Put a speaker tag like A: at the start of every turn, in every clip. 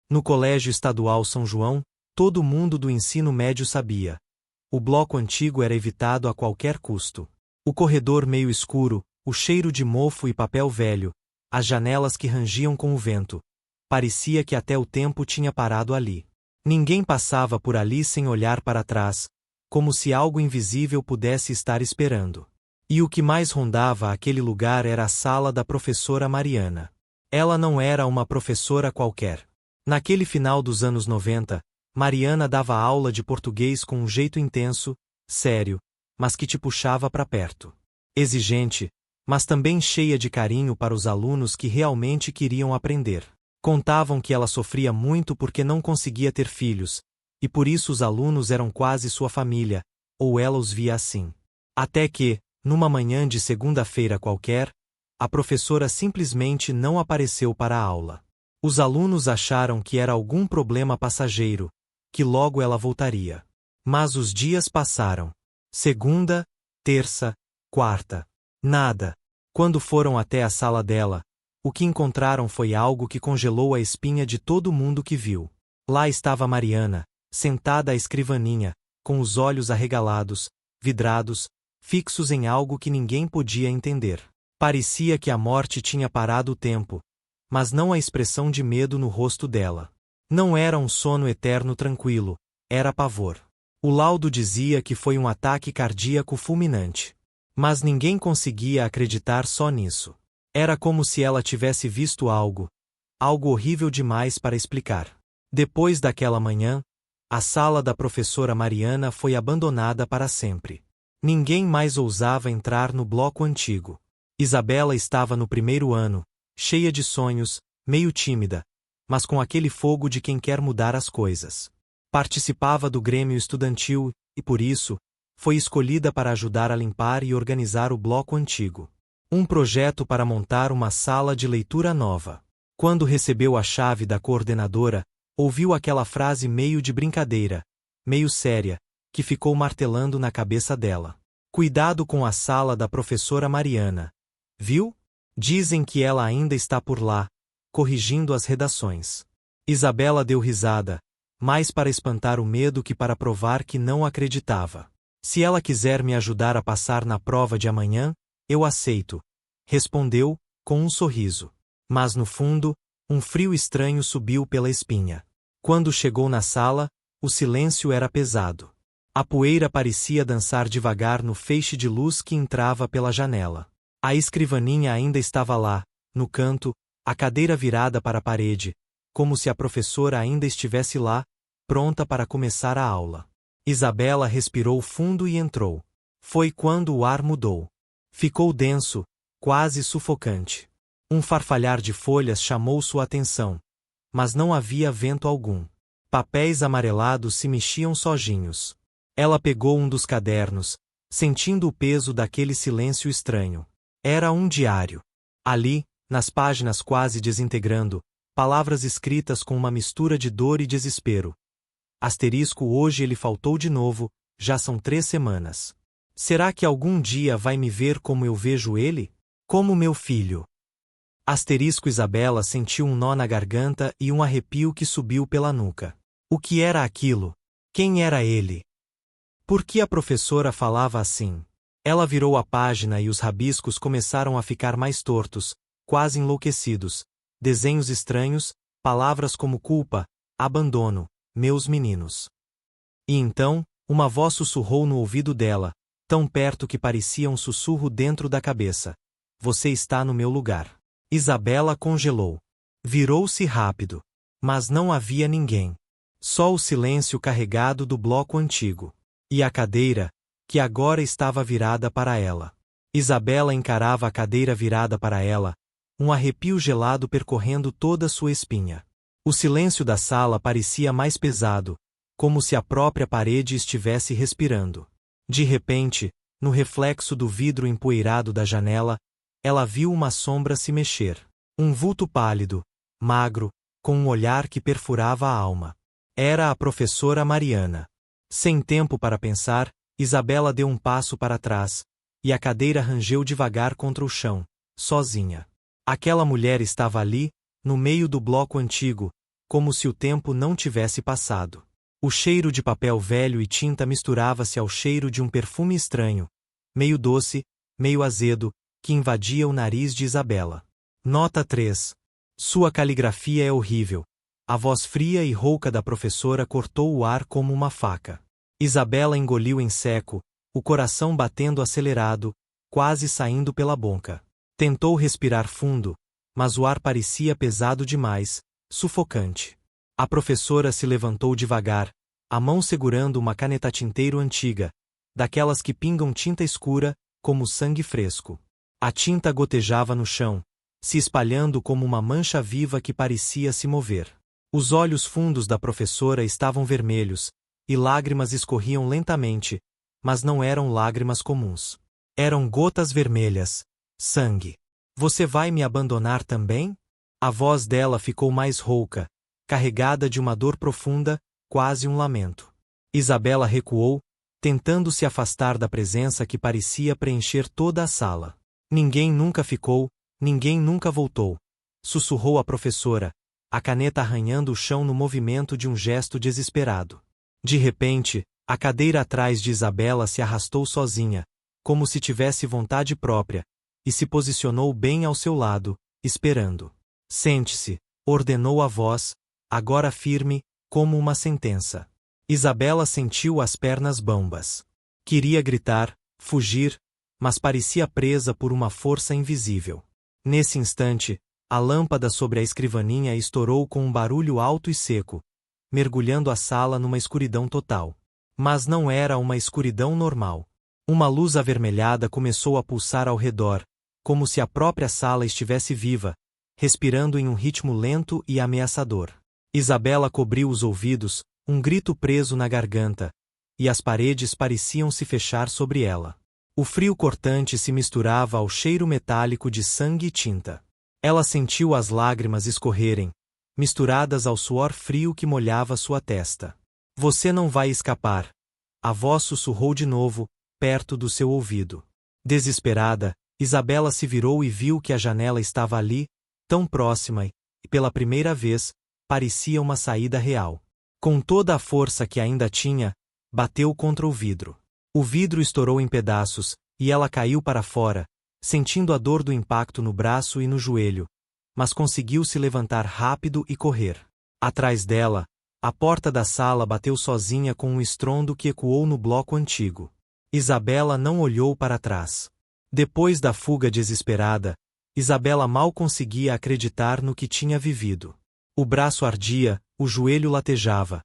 A: No Colégio Estadual São João, todo mundo do ensino médio sabia. O bloco antigo era evitado a qualquer custo. O corredor meio escuro, o cheiro de mofo e papel velho, as janelas que rangiam com o vento. Parecia que até o tempo tinha parado ali. Ninguém passava por ali sem olhar para trás, como se algo invisível pudesse estar esperando. E o que mais rondava aquele lugar era a sala da professora Mariana. Ela não era uma professora qualquer. Naquele final dos anos 90, Mariana dava aula de português com um jeito intenso, sério, mas que te puxava para perto. Exigente, mas também cheia de carinho para os alunos que realmente queriam aprender. Contavam que ela sofria muito porque não conseguia ter filhos, e por isso os alunos eram quase sua família, ou ela os via assim. Até que, numa manhã de segunda-feira qualquer, a professora simplesmente não apareceu para a aula. Os alunos acharam que era algum problema passageiro, que logo ela voltaria. Mas os dias passaram. Segunda, terça, quarta. Nada. Quando foram até a sala dela, o que encontraram foi algo que congelou a espinha de todo mundo que viu. Lá estava Mariana, sentada à escrivaninha, com os olhos arregalados, vidrados, fixos em algo que ninguém podia entender. Parecia que a morte tinha parado o tempo, mas não a expressão de medo no rosto dela. Não era um sono eterno tranquilo, era pavor. O laudo dizia que foi um ataque cardíaco fulminante. Mas ninguém conseguia acreditar só nisso. Era como se ela tivesse visto algo horrível demais para explicar. Depois daquela manhã, a sala da professora Mariana foi abandonada para sempre. Ninguém mais ousava entrar no bloco antigo. Isabela estava no primeiro ano, cheia de sonhos, meio tímida, mas com aquele fogo de quem quer mudar as coisas. Participava do grêmio estudantil e, por isso, foi escolhida para ajudar a limpar e organizar o bloco antigo. Um projeto para montar uma sala de leitura nova. Quando recebeu a chave da coordenadora, ouviu aquela frase meio de brincadeira, meio séria, que ficou martelando na cabeça dela. Cuidado com a sala da professora Mariana. Viu? Dizem que ela ainda está por lá, corrigindo as redações. Isabela deu risada, mais para espantar o medo que para provar que não acreditava. Se ela quiser me ajudar a passar na prova de amanhã, eu aceito, respondeu, com um sorriso. Mas no fundo, um frio estranho subiu pela espinha. Quando chegou na sala, o silêncio era pesado. A poeira parecia dançar devagar no feixe de luz que entrava pela janela. A escrivaninha ainda estava lá, no canto, a cadeira virada para a parede, como se a professora ainda estivesse lá, pronta para começar a aula. Isabela respirou fundo e entrou. Foi quando o ar mudou. Ficou denso, quase sufocante. Um farfalhar de folhas chamou sua atenção, mas não havia vento algum. Papéis amarelados se mexiam sozinhos. Ela pegou um dos cadernos, sentindo o peso daquele silêncio estranho. Era um diário. Ali, nas páginas quase desintegrando, palavras escritas com uma mistura de dor e desespero. Asterisco, hoje ele faltou de novo, já são 3 semanas. Será que algum dia vai me ver como eu vejo ele? Como meu filho. Asterisco, Isabela sentiu um nó na garganta e um arrepio que subiu pela nuca. O que era aquilo? Quem era ele? Por que a professora falava assim? Ela virou a página e os rabiscos começaram a ficar mais tortos, quase enlouquecidos. Desenhos estranhos, palavras como culpa, abandono, meus meninos. E então, uma voz sussurrou no ouvido dela, tão perto que parecia um sussurro dentro da cabeça. Você está no meu lugar. Isabela congelou. Virou-se rápido. Mas não havia ninguém. Só o silêncio carregado do bloco antigo. E a cadeira, que agora estava virada para ela. Isabela encarava a cadeira virada para ela, um arrepio gelado percorrendo toda sua espinha. O silêncio da sala parecia mais pesado, como se a própria parede estivesse respirando. De repente, no reflexo do vidro empoeirado da janela, ela viu uma sombra se mexer. Um vulto pálido, magro, com um olhar que perfurava a alma. Era a professora Mariana. Sem tempo para pensar, Isabela deu um passo para trás, e a cadeira rangeu devagar contra o chão, sozinha. Aquela mulher estava ali, no meio do bloco antigo, como se o tempo não tivesse passado. O cheiro de papel velho e tinta misturava-se ao cheiro de um perfume estranho, meio doce, meio azedo, que invadia o nariz de Isabela. Nota 3. Sua caligrafia é horrível. A voz fria e rouca da professora cortou o ar como uma faca. Isabela engoliu em seco, o coração batendo acelerado, quase saindo pela boca. Tentou respirar fundo, mas o ar parecia pesado demais, sufocante. A professora se levantou devagar, a mão segurando uma caneta tinteiro antiga, daquelas que pingam tinta escura, como sangue fresco. A tinta gotejava no chão, se espalhando como uma mancha viva que parecia se mover. Os olhos fundos da professora estavam vermelhos, e lágrimas escorriam lentamente, mas não eram lágrimas comuns. Eram gotas vermelhas. Sangue. Você vai me abandonar também? A voz dela ficou mais rouca, carregada de uma dor profunda, quase um lamento. Isabela recuou, tentando se afastar da presença que parecia preencher toda a sala. Ninguém nunca ficou, ninguém nunca voltou, sussurrou a professora, a caneta arranhando o chão no movimento de um gesto desesperado. De repente, a cadeira atrás de Isabela se arrastou sozinha, como se tivesse vontade própria, e se posicionou bem ao seu lado, esperando. Sente-se, ordenou a voz, agora firme, como uma sentença. Isabela sentiu as pernas bambas. Queria gritar, fugir, mas parecia presa por uma força invisível. Nesse instante, a lâmpada sobre a escrivaninha estourou com um barulho alto e seco, mergulhando a sala numa escuridão total. Mas não era uma escuridão normal. Uma luz avermelhada começou a pulsar ao redor, como se a própria sala estivesse viva, respirando em um ritmo lento e ameaçador. Isabela cobriu os ouvidos, um grito preso na garganta, e as paredes pareciam se fechar sobre ela. O frio cortante se misturava ao cheiro metálico de sangue e tinta. Ela sentiu as lágrimas escorrerem, misturadas ao suor frio que molhava sua testa. Você não vai escapar. A voz sussurrou de novo, perto do seu ouvido. Desesperada, Isabela se virou e viu que a janela estava ali, tão próxima e, pela primeira vez, parecia uma saída real. Com toda a força que ainda tinha, bateu contra o vidro. O vidro estourou em pedaços, e ela caiu para fora, sentindo a dor do impacto no braço e no joelho, mas conseguiu se levantar rápido e correr. Atrás dela, a porta da sala bateu sozinha com um estrondo que ecoou no bloco antigo. Isabela não olhou para trás. Depois da fuga desesperada, Isabela mal conseguia acreditar no que tinha vivido. O braço ardia, o joelho latejava,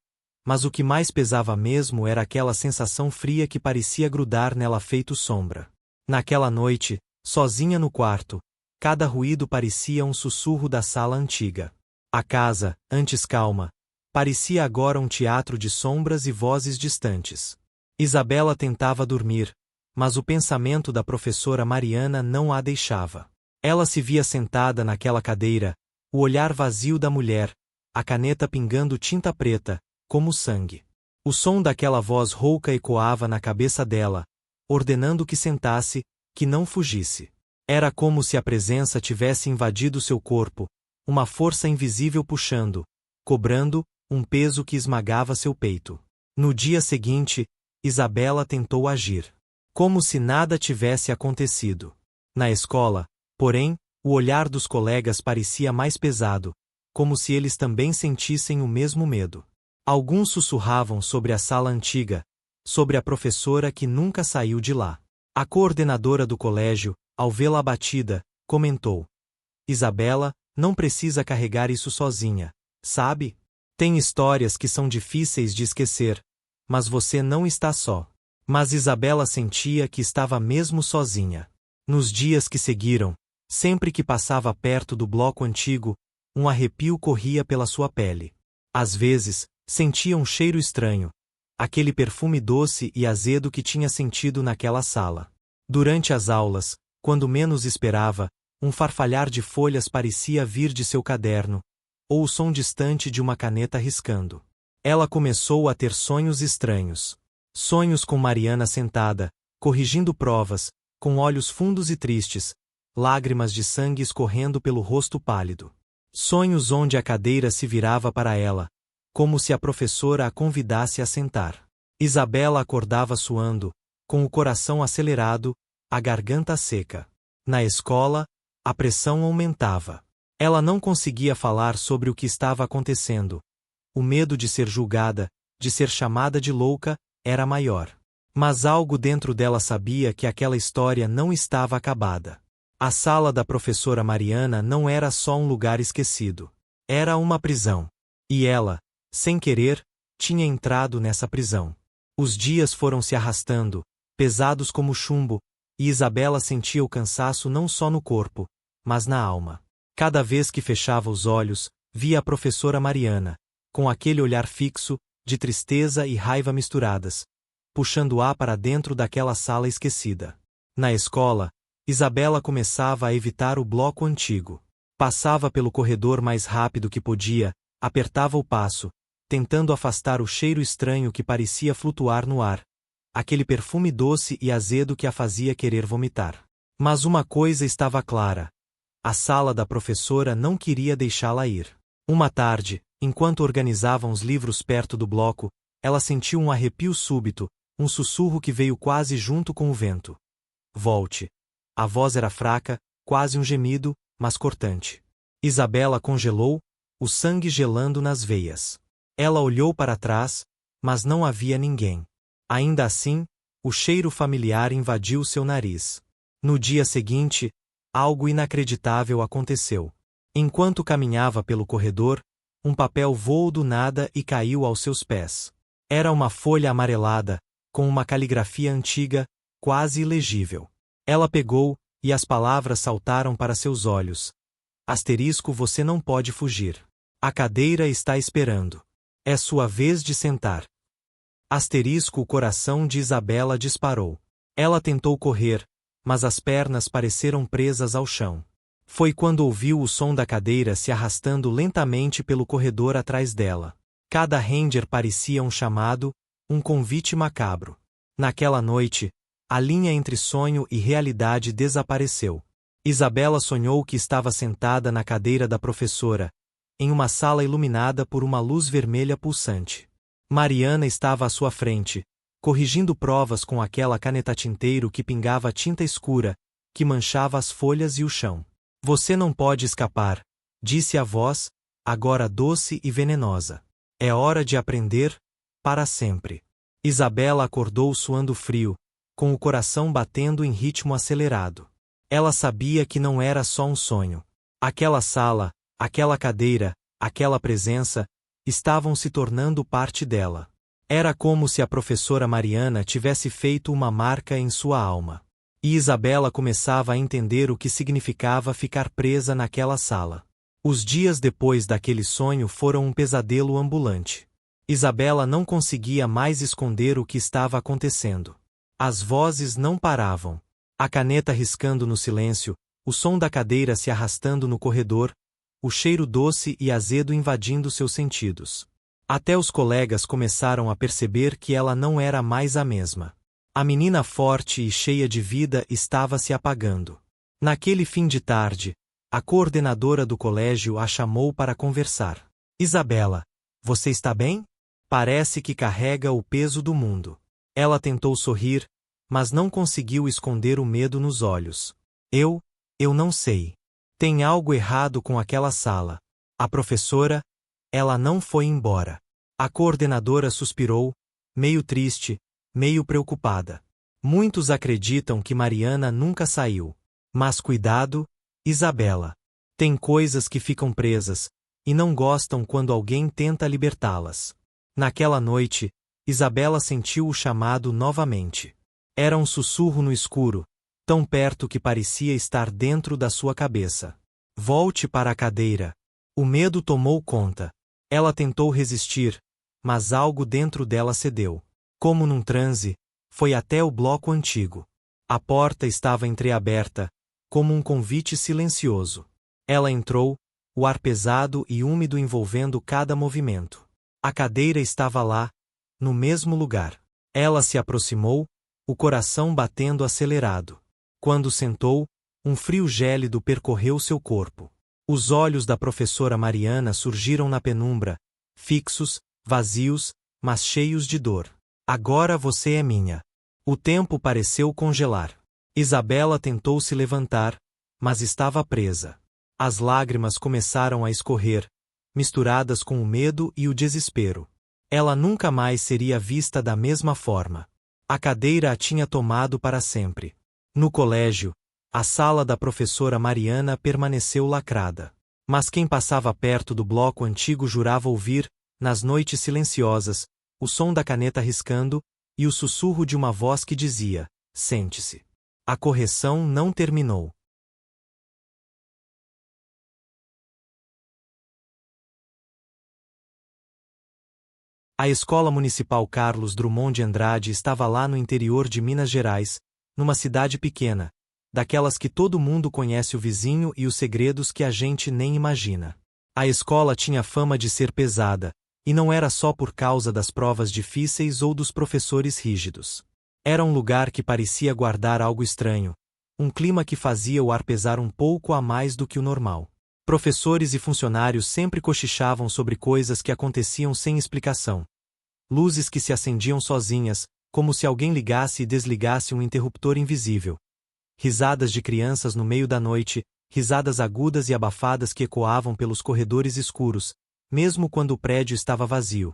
A: mas o que mais pesava mesmo era aquela sensação fria que parecia grudar nela feito sombra. Naquela noite, sozinha no quarto, cada ruído parecia um sussurro da sala antiga. A casa, antes calma, parecia agora um teatro de sombras e vozes distantes. Isabela tentava dormir, mas o pensamento da professora Mariana não a deixava. Ela se via sentada naquela cadeira, o olhar vazio da mulher, a caneta pingando tinta preta, como sangue. O som daquela voz rouca ecoava na cabeça dela, ordenando que sentasse, que não fugisse. Era como se a presença tivesse invadido seu corpo, uma força invisível puxando, cobrando, um peso que esmagava seu peito. No dia seguinte, Isabela tentou agir. Como se nada tivesse acontecido. Na escola, porém, o olhar dos colegas parecia mais pesado, como se eles também sentissem o mesmo medo. Alguns sussurravam sobre a sala antiga, sobre a professora que nunca saiu de lá. A coordenadora do colégio, ao vê-la abatida, comentou: Isabela, não precisa carregar isso sozinha, sabe? Tem histórias que são difíceis de esquecer, mas você não está só. Mas Isabela sentia que estava mesmo sozinha. Nos dias que seguiram, sempre que passava perto do bloco antigo, um arrepio corria pela sua pele. Às vezes, sentia um cheiro estranho, aquele perfume doce e azedo que tinha sentido naquela sala. Durante as aulas, quando menos esperava, um farfalhar de folhas parecia vir de seu caderno, ou o som distante de uma caneta riscando. Ela começou a ter sonhos estranhos. Sonhos com Mariana sentada, corrigindo provas, com olhos fundos e tristes, lágrimas de sangue escorrendo pelo rosto pálido. Sonhos onde a cadeira se virava para ela, como se a professora a convidasse a sentar. Isabela acordava suando, com o coração acelerado, a garganta seca. Na escola, a pressão aumentava. Ela não conseguia falar sobre o que estava acontecendo. O medo de ser julgada, de ser chamada de louca, era maior. Mas algo dentro dela sabia que aquela história não estava acabada. A sala da professora Mariana não era só um lugar esquecido. Era uma prisão. E ela, sem querer, tinha entrado nessa prisão. Os dias foram se arrastando, pesados como chumbo, e Isabela sentia o cansaço não só no corpo, mas na alma. Cada vez que fechava os olhos, via a professora Mariana, com aquele olhar fixo, de tristeza e raiva misturadas, puxando-a para dentro daquela sala esquecida. Na escola, Isabela começava a evitar o bloco antigo. Passava pelo corredor mais rápido que podia, apertava o passo, tentando afastar o cheiro estranho que parecia flutuar no ar, aquele perfume doce e azedo que a fazia querer vomitar. Mas uma coisa estava clara: a sala da professora não queria deixá-la ir. Uma tarde, enquanto organizavam os livros perto do bloco, ela sentiu um arrepio súbito, um sussurro que veio quase junto com o vento. Volte. A voz era fraca, quase um gemido, mas cortante. Isabela congelou, o sangue gelando nas veias. Ela olhou para trás, mas não havia ninguém. Ainda assim, o cheiro familiar invadiu seu nariz. No dia seguinte, algo inacreditável aconteceu. Enquanto caminhava pelo corredor, um papel voou do nada e caiu aos seus pés. Era uma folha amarelada, com uma caligrafia antiga, quase ilegível. Ela pegou, e as palavras saltaram para seus olhos. Asterisco, você não pode fugir. A cadeira está esperando. É sua vez de sentar. Asterisco, o coração de Isabela disparou. Ela tentou correr, mas as pernas pareceram presas ao chão. Foi quando ouviu o som da cadeira se arrastando lentamente pelo corredor atrás dela. Cada ranger parecia um chamado, um convite macabro. Naquela noite, a linha entre sonho e realidade desapareceu. Isabela sonhou que estava sentada na cadeira da professora, em uma sala iluminada por uma luz vermelha pulsante. Mariana estava à sua frente, corrigindo provas com aquela caneta-tinteiro que pingava tinta escura, que manchava as folhas e o chão. Você não pode escapar, disse a voz, agora doce e venenosa. É hora de aprender, para sempre. Isabela acordou suando frio, com o coração batendo em ritmo acelerado. Ela sabia que não era só um sonho. Aquela sala, aquela cadeira, aquela presença, estavam se tornando parte dela. Era como se a professora Mariana tivesse feito uma marca em sua alma. E Isabela começava a entender o que significava ficar presa naquela sala. Os dias depois daquele sonho foram um pesadelo ambulante. Isabela não conseguia mais esconder o que estava acontecendo. As vozes não paravam. A caneta riscando no silêncio, o som da cadeira se arrastando no corredor, o cheiro doce e azedo invadindo seus sentidos. Até os colegas começaram a perceber que ela não era mais a mesma. A menina forte e cheia de vida estava se apagando. Naquele fim de tarde, a coordenadora do colégio a chamou para conversar. Isabela, você está bem? Parece que carrega o peso do mundo. Ela tentou sorrir, mas não conseguiu esconder o medo nos olhos. Eu não sei. Tem algo errado com aquela sala. A professora, ela não foi embora. A coordenadora suspirou, meio triste, meio preocupada. Muitos acreditam que Mariana nunca saiu. Mas cuidado, Isabela. Tem coisas que ficam presas, e não gostam quando alguém tenta libertá-las. Naquela noite, Isabela sentiu o chamado novamente. Era um sussurro no escuro, tão perto que parecia estar dentro da sua cabeça. Volte para a cadeira. O medo tomou conta. Ela tentou resistir, mas algo dentro dela cedeu. Como num transe, foi até o bloco antigo. A porta estava entreaberta, como um convite silencioso. Ela entrou, o ar pesado e úmido envolvendo cada movimento. A cadeira estava lá, no mesmo lugar. Ela se aproximou, o coração batendo acelerado. Quando sentou, um frio gélido percorreu seu corpo. Os olhos da professora Mariana surgiram na penumbra, fixos, vazios, mas cheios de dor. Agora você é minha. O tempo pareceu congelar. Isabela tentou se levantar, mas estava presa. As lágrimas começaram a escorrer, misturadas com o medo e o desespero. Ela nunca mais seria vista da mesma forma. A cadeira a tinha tomado para sempre. No colégio, a sala da professora Mariana permaneceu lacrada. Mas quem passava perto do bloco antigo jurava ouvir, nas noites silenciosas, o som da caneta riscando e o sussurro de uma voz que dizia: sente-se. A correção não terminou. A Escola Municipal Carlos Drummond de Andrade estava lá no interior de Minas Gerais, numa cidade pequena, daquelas que todo mundo conhece o vizinho e os segredos que a gente nem imagina. A escola tinha fama de ser pesada, e não era só por causa das provas difíceis ou dos professores rígidos. Era um lugar que parecia guardar algo estranho, um clima que fazia o ar pesar um pouco a mais do que o normal. Professores e funcionários sempre cochichavam sobre coisas que aconteciam sem explicação. Luzes que se acendiam sozinhas, como se alguém ligasse e desligasse um interruptor invisível. Risadas de crianças no meio da noite, risadas agudas e abafadas que ecoavam pelos corredores escuros, mesmo quando o prédio estava vazio.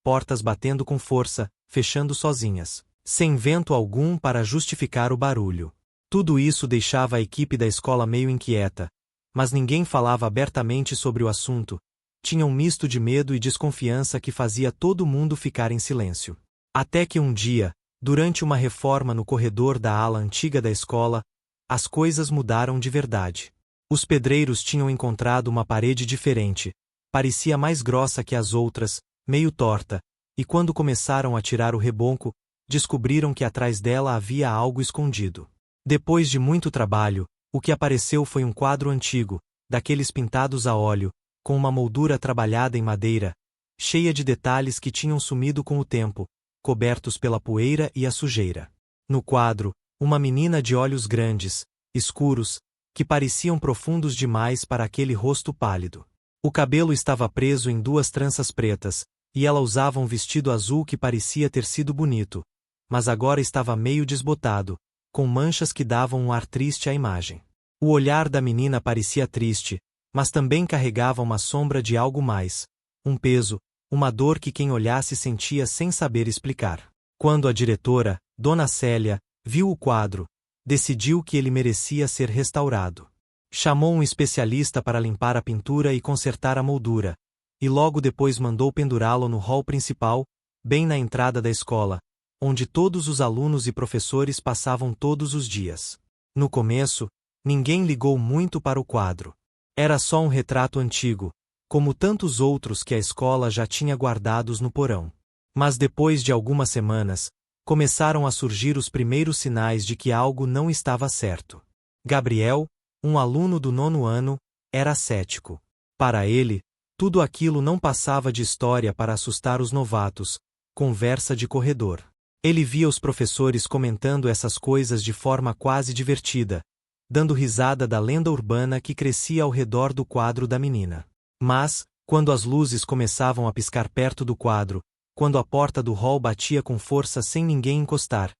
A: Portas batendo com força, fechando sozinhas, sem vento algum para justificar o barulho. Tudo isso deixava a equipe da escola meio inquieta, mas ninguém falava abertamente sobre o assunto. Tinha um misto de medo e desconfiança que fazia todo mundo ficar em silêncio. Até que um dia, durante uma reforma no corredor da ala antiga da escola, as coisas mudaram de verdade. Os pedreiros tinham encontrado uma parede diferente, parecia mais grossa que as outras, meio torta, e quando começaram a tirar o rebonco, descobriram que atrás dela havia algo escondido. Depois de muito trabalho, o que apareceu foi um quadro antigo, daqueles pintados a óleo, com uma moldura trabalhada em madeira, cheia de detalhes que tinham sumido com o tempo, cobertos pela poeira e a sujeira. No quadro, uma menina de olhos grandes, escuros, que pareciam profundos demais para aquele rosto pálido. O cabelo estava preso em duas tranças pretas, e ela usava um vestido azul que parecia ter sido bonito, mas agora estava meio desbotado, com manchas que davam um ar triste à imagem. O olhar da menina parecia triste, mas também carregava uma sombra de algo mais, um peso, uma dor que quem olhasse sentia sem saber explicar. Quando a diretora, Dona Célia, viu o quadro, decidiu que ele merecia ser restaurado. Chamou um especialista para limpar a pintura e consertar a moldura, e logo depois mandou pendurá-lo no hall principal, bem na entrada da escola, onde todos os alunos e professores passavam todos os dias. No começo, ninguém ligou muito para o quadro. Era só um retrato antigo, como tantos outros que a escola já tinha guardados no porão. Mas depois de algumas semanas, começaram a surgir os primeiros sinais de que algo não estava certo. Gabriel, um aluno do 9º ano, era cético. Para ele, tudo aquilo não passava de história para assustar os novatos, conversa de corredor. Ele via os professores comentando essas coisas de forma quase divertida, dando risada da lenda urbana que crescia ao redor do quadro da menina. Mas, quando as luzes começavam a piscar perto do quadro, quando a porta do hall batia com força sem ninguém encostar,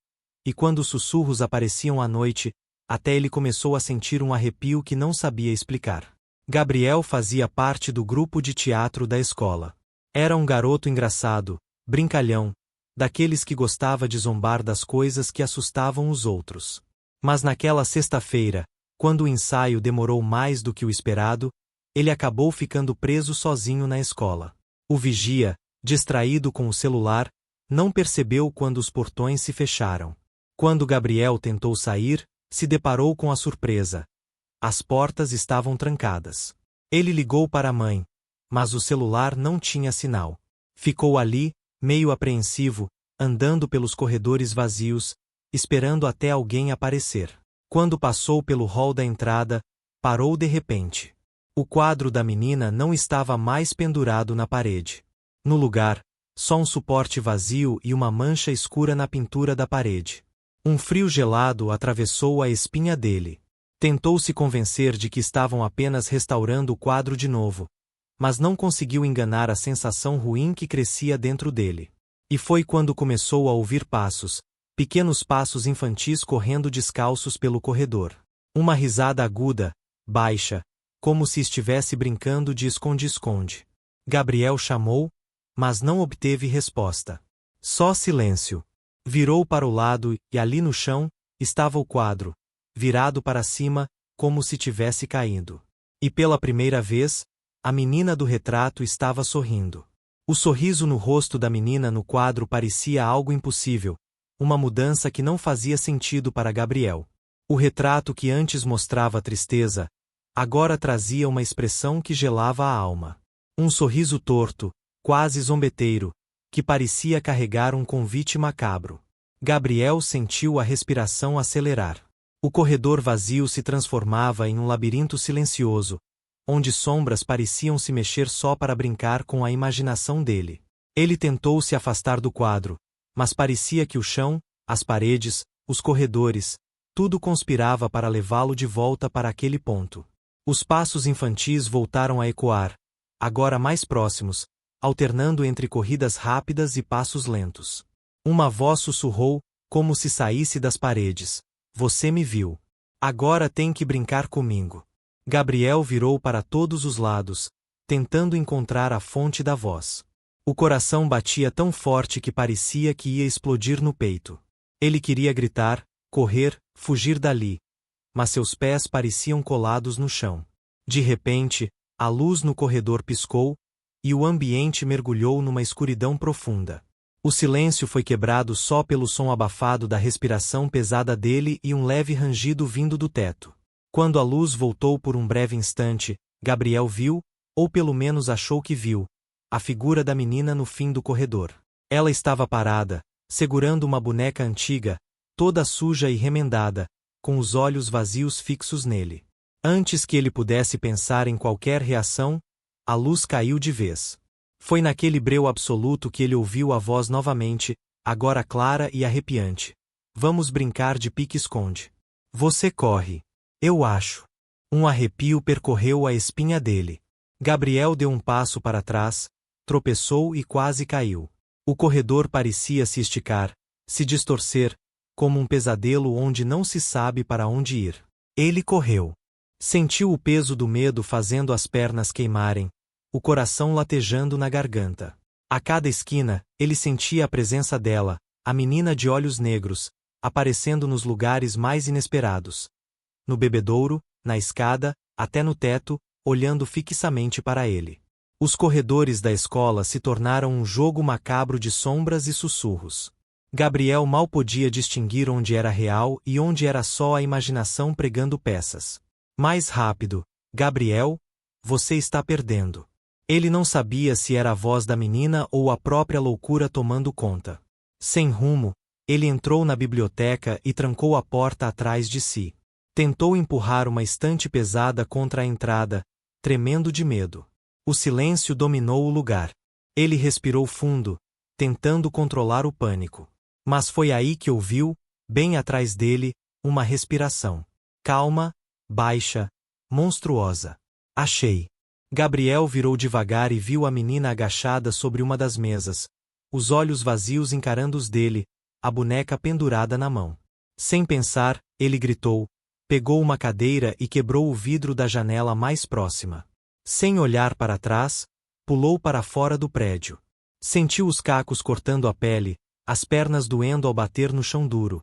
A: e quando os sussurros apareciam à noite, até ele começou a sentir um arrepio que não sabia explicar. Gabriel fazia parte do grupo de teatro da escola. Era um garoto engraçado, brincalhão, daqueles que gostava de zombar das coisas que assustavam os outros. Mas naquela sexta-feira, quando o ensaio demorou mais do que o esperado, ele acabou ficando preso sozinho na escola. O vigia, distraído com o celular, não percebeu quando os portões se fecharam. Quando Gabriel tentou sair, se deparou com a surpresa. As portas estavam trancadas. Ele ligou para a mãe, mas o celular não tinha sinal. Ficou ali, meio apreensivo, andando pelos corredores vazios, esperando até alguém aparecer. Quando passou pelo hall da entrada, parou de repente. O quadro da menina não estava mais pendurado na parede. No lugar, só um suporte vazio e uma mancha escura na pintura da parede. Um frio gelado atravessou a espinha dele. Tentou se convencer de que estavam apenas restaurando o quadro de novo, mas não conseguiu enganar a sensação ruim que crescia dentro dele. E foi quando começou a ouvir passos, pequenos passos infantis correndo descalços pelo corredor. Uma risada aguda, baixa, como se estivesse brincando de esconde-esconde. Gabriel chamou, mas não obteve resposta. Só silêncio. Virou para o lado e ali no chão estava o quadro, virado para cima, como se tivesse caído. E pela primeira vez, a menina do retrato estava sorrindo. O sorriso no rosto da menina no quadro parecia algo impossível, uma mudança que não fazia sentido para Gabriel. O retrato que antes mostrava tristeza, agora trazia uma expressão que gelava a alma. Um sorriso torto, quase zombeteiro, que parecia carregar um convite macabro. Gabriel sentiu a respiração acelerar. O corredor vazio se transformava em um labirinto silencioso, onde sombras pareciam se mexer só para brincar com a imaginação dele. Ele tentou se afastar do quadro, mas parecia que o chão, as paredes, os corredores, tudo conspirava para levá-lo de volta para aquele ponto. Os passos infantis voltaram a ecoar, agora mais próximos, alternando entre corridas rápidas e passos lentos. Uma voz sussurrou, como se saísse das paredes: "Você me viu. Agora tem que brincar comigo." Gabriel virou para todos os lados, tentando encontrar a fonte da voz. O coração batia tão forte que parecia que ia explodir no peito. Ele queria gritar, correr, fugir dali, mas seus pés pareciam colados no chão. De repente, a luz no corredor piscou, e o ambiente mergulhou numa escuridão profunda. O silêncio foi quebrado só pelo som abafado da respiração pesada dele e um leve rangido vindo do teto. Quando a luz voltou por um breve instante, Gabriel viu, ou pelo menos achou que viu, a figura da menina no fim do corredor. Ela estava parada, segurando uma boneca antiga, toda suja e remendada, com os olhos vazios fixos nele. Antes que ele pudesse pensar em qualquer reação, a luz caiu de vez. Foi naquele breu absoluto que ele ouviu a voz novamente, agora clara e arrepiante: "Vamos brincar de pique-esconde. Você corre. Eu acho." Um arrepio percorreu a espinha dele. Gabriel deu um passo para trás, tropeçou e quase caiu. O corredor parecia se esticar, se distorcer, como um pesadelo onde não se sabe para onde ir. Ele correu. Sentiu o peso do medo fazendo as pernas queimarem, o coração latejando na garganta. A cada esquina, ele sentia a presença dela, a menina de olhos negros, aparecendo nos lugares mais inesperados. No bebedouro, na escada, até no teto, olhando fixamente para ele. Os corredores da escola se tornaram um jogo macabro de sombras e sussurros. Gabriel mal podia distinguir onde era real e onde era só a imaginação pregando peças. "Mais rápido, Gabriel, você está perdendo." Ele não sabia se era a voz da menina ou a própria loucura tomando conta. Sem rumo, ele entrou na biblioteca e trancou a porta atrás de si. Tentou empurrar uma estante pesada contra a entrada, tremendo de medo. O silêncio dominou o lugar. Ele respirou fundo, tentando controlar o pânico. Mas foi aí que ouviu, bem atrás dele, uma respiração. Calma, baixa, monstruosa. "Achei." Gabriel virou devagar e viu a menina agachada sobre uma das mesas, os olhos vazios encarando os dele, a boneca pendurada na mão. Sem pensar, ele gritou, pegou uma cadeira e quebrou o vidro da janela mais próxima. Sem olhar para trás, pulou para fora do prédio. Sentiu os cacos cortando a pele, as pernas doendo ao bater no chão duro.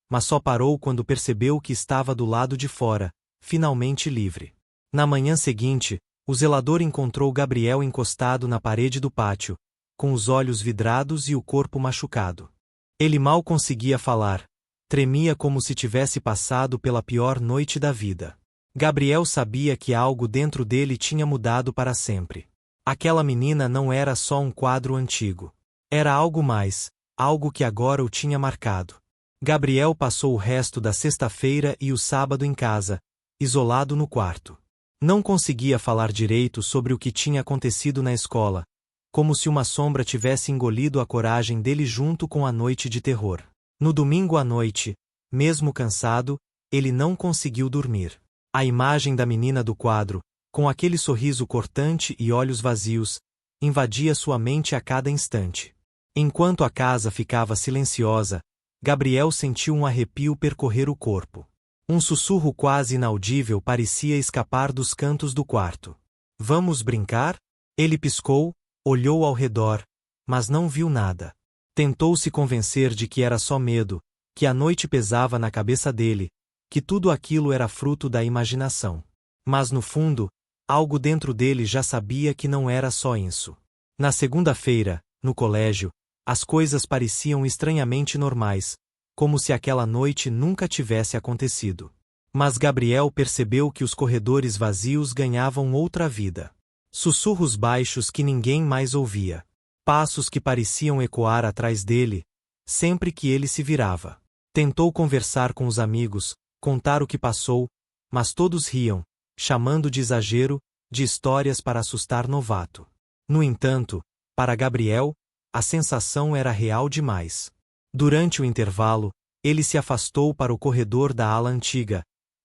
A: Mas só parou quando percebeu que estava do lado de fora, finalmente livre. Na manhã seguinte, o zelador encontrou Gabriel encostado na parede do pátio, com os olhos vidrados e o corpo machucado. Ele mal conseguia falar, tremia como se tivesse passado pela pior noite da vida. Gabriel sabia que algo dentro dele tinha mudado para sempre. Aquela menina não era só um quadro antigo. Era algo mais, algo que agora o tinha marcado. Gabriel passou o resto da sexta-feira e o sábado em casa, isolado no quarto. Não conseguia falar direito sobre o que tinha acontecido na escola, como se uma sombra tivesse engolido a coragem dele junto com a noite de terror. No domingo à noite, mesmo cansado, ele não conseguiu dormir. A imagem da menina do quadro, com aquele sorriso cortante e olhos vazios, invadia sua mente a cada instante. Enquanto a casa ficava silenciosa, Gabriel sentiu um arrepio percorrer o corpo. Um sussurro quase inaudível parecia escapar dos cantos do quarto. Vamos brincar? Ele piscou, olhou ao redor, mas não viu nada. Tentou se convencer de que era só medo, que a noite pesava na cabeça dele, que tudo aquilo era fruto da imaginação. Mas no fundo, algo dentro dele já sabia que não era só isso. Na segunda-feira, no colégio, as coisas pareciam estranhamente normais, como se aquela noite nunca tivesse acontecido. Mas Gabriel percebeu que os corredores vazios ganhavam outra vida. Sussurros baixos que ninguém mais ouvia. Passos que pareciam ecoar atrás dele, sempre que ele se virava. Tentou conversar com os amigos, contar o que passou, mas todos riam, chamando de exagero, de histórias para assustar novato. No entanto, para Gabriel, a sensação era real demais. Durante o intervalo, ele se afastou para o corredor da ala antiga,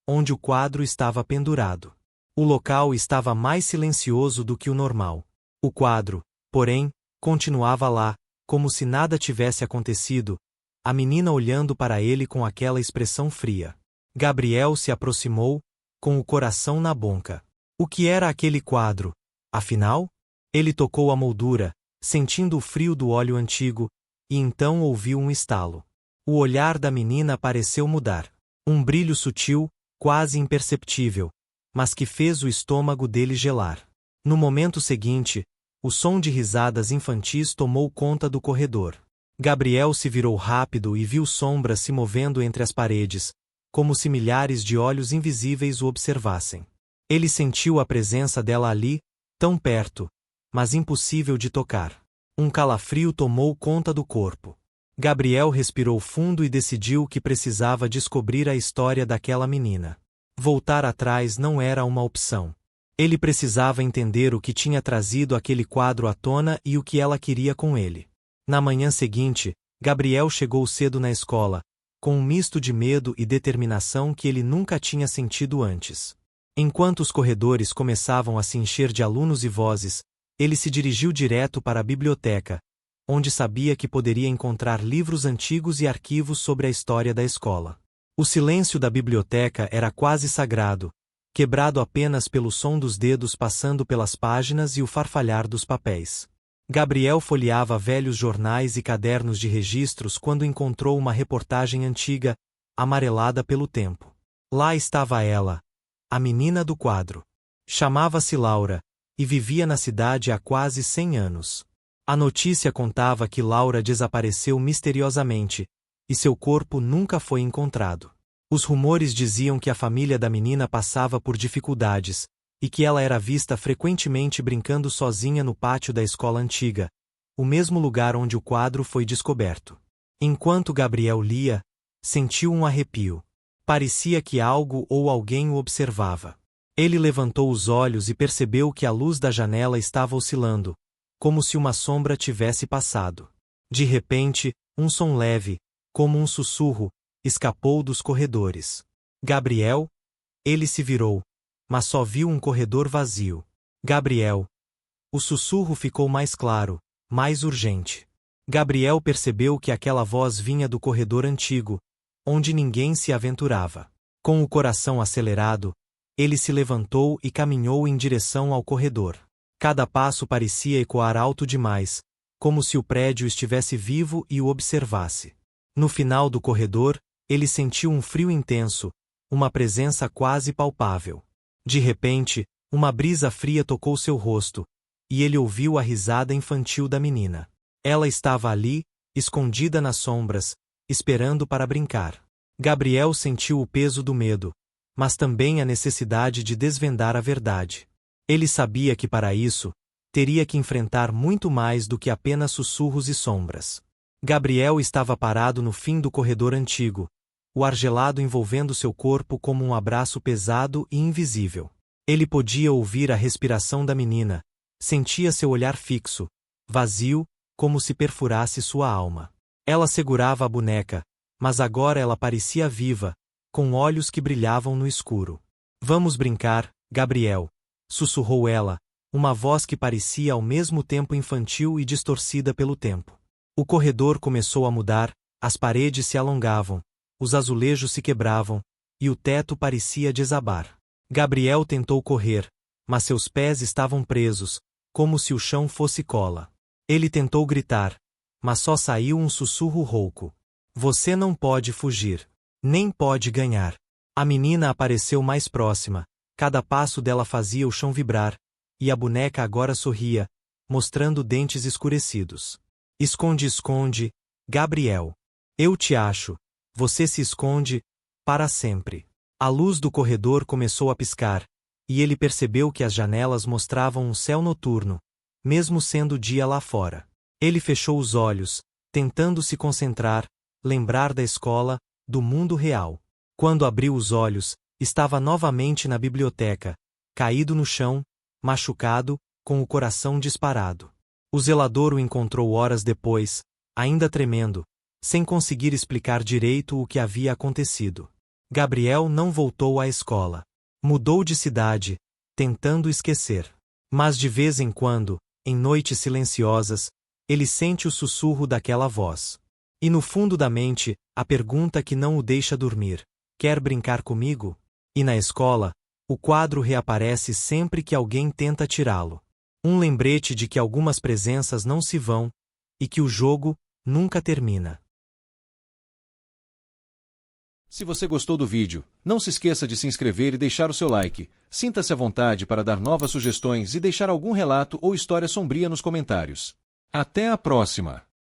A: onde o quadro estava pendurado. O local estava mais silencioso do que o normal. O quadro, porém, continuava lá, como se nada tivesse acontecido, a menina olhando para ele com aquela expressão fria. Gabriel se aproximou, com o coração na boca. O que era aquele quadro, afinal? Ele tocou a moldura, sentindo o frio do óleo antigo, e então ouviu um estalo. O olhar da menina pareceu mudar. Um brilho sutil, quase imperceptível, mas que fez o estômago dele gelar. No momento seguinte, o som de risadas infantis tomou conta do corredor. Gabriel se virou rápido e viu sombras se movendo entre as paredes, como se milhares de olhos invisíveis o observassem. Ele sentiu a presença dela ali, tão perto, mas impossível de tocar. Um calafrio tomou conta do corpo. Gabriel respirou fundo e decidiu que precisava descobrir a história daquela menina. Voltar atrás não era uma opção. Ele precisava entender o que tinha trazido aquele quadro à tona e o que ela queria com ele. Na manhã seguinte, Gabriel chegou cedo na escola, com um misto de medo e determinação que ele nunca tinha sentido antes. Enquanto os corredores começavam a se encher de alunos e vozes, ele se dirigiu direto para a biblioteca, onde sabia que poderia encontrar livros antigos e arquivos sobre a história da escola. O silêncio da biblioteca era quase sagrado, quebrado apenas pelo som dos dedos passando pelas páginas e o farfalhar dos papéis. Gabriel folheava velhos jornais e cadernos de registros quando encontrou uma reportagem antiga, amarelada pelo tempo. Lá estava ela, a menina do quadro. Chamava-se Laura, e vivia na cidade há quase 100 anos. A notícia contava que Laura desapareceu misteriosamente, e seu corpo nunca foi encontrado. Os rumores diziam que a família da menina passava por dificuldades, e que ela era vista frequentemente brincando sozinha no pátio da escola antiga, o mesmo lugar onde o quadro foi descoberto. Enquanto Gabriel lia, sentiu um arrepio. Parecia que algo ou alguém o observava. Ele levantou os olhos e percebeu que a luz da janela estava oscilando, como se uma sombra tivesse passado. De repente, um som leve, como um sussurro, escapou dos corredores. Gabriel? Ele se virou, mas só viu um corredor vazio. Gabriel. O sussurro ficou mais claro, mais urgente. Gabriel percebeu que aquela voz vinha do corredor antigo, onde ninguém se aventurava. Com o coração acelerado, ele se levantou e caminhou em direção ao corredor. Cada passo parecia ecoar alto demais, como se o prédio estivesse vivo e o observasse. No final do corredor, ele sentiu um frio intenso, uma presença quase palpável. De repente, uma brisa fria tocou seu rosto, e ele ouviu a risada infantil da menina. Ela estava ali, escondida nas sombras, esperando para brincar. Gabriel sentiu o peso do medo, mas também a necessidade de desvendar a verdade. Ele sabia que para isso, teria que enfrentar muito mais do que apenas sussurros e sombras. Gabriel estava parado no fim do corredor antigo, o ar gelado envolvendo seu corpo como um abraço pesado e invisível. Ele podia ouvir a respiração da menina, sentia seu olhar fixo, vazio, como se perfurasse sua alma. Ela segurava a boneca, mas agora ela parecia viva, com olhos que brilhavam no escuro. Vamos brincar, Gabriel, sussurrou ela, uma voz que parecia ao mesmo tempo infantil e distorcida pelo tempo. O corredor começou a mudar, as paredes se alongavam, os azulejos se quebravam, e o teto parecia desabar. Gabriel tentou correr, mas seus pés estavam presos, como se o chão fosse cola. Ele tentou gritar, mas só saiu um sussurro rouco. Você não pode fugir. Nem pode ganhar. A menina apareceu mais próxima, cada passo dela fazia o chão vibrar, e a boneca agora sorria, mostrando dentes escurecidos. Esconde, esconde, Gabriel. Eu te acho. Você se esconde, para sempre. A luz do corredor começou a piscar, e ele percebeu que as janelas mostravam um céu noturno, mesmo sendo dia lá fora. Ele fechou os olhos, tentando se concentrar, lembrar da escola, do mundo real. Quando abriu os olhos, estava novamente na biblioteca, caído no chão, machucado, com o coração disparado. O zelador o encontrou horas depois, ainda tremendo, sem conseguir explicar direito o que havia acontecido. Gabriel não voltou à escola. Mudou de cidade, tentando esquecer. Mas de vez em quando, em noites silenciosas, ele sente o sussurro daquela voz. E no fundo da mente, a pergunta que não o deixa dormir: quer brincar comigo? E na escola, o quadro reaparece sempre que alguém tenta tirá-lo. Um lembrete de que algumas presenças não se vão, e que o jogo nunca termina.
B: Se você gostou do vídeo, não se esqueça de se inscrever e deixar o seu like. Sinta-se à vontade para dar novas sugestões e deixar algum relato ou história sombria nos comentários. Até a próxima!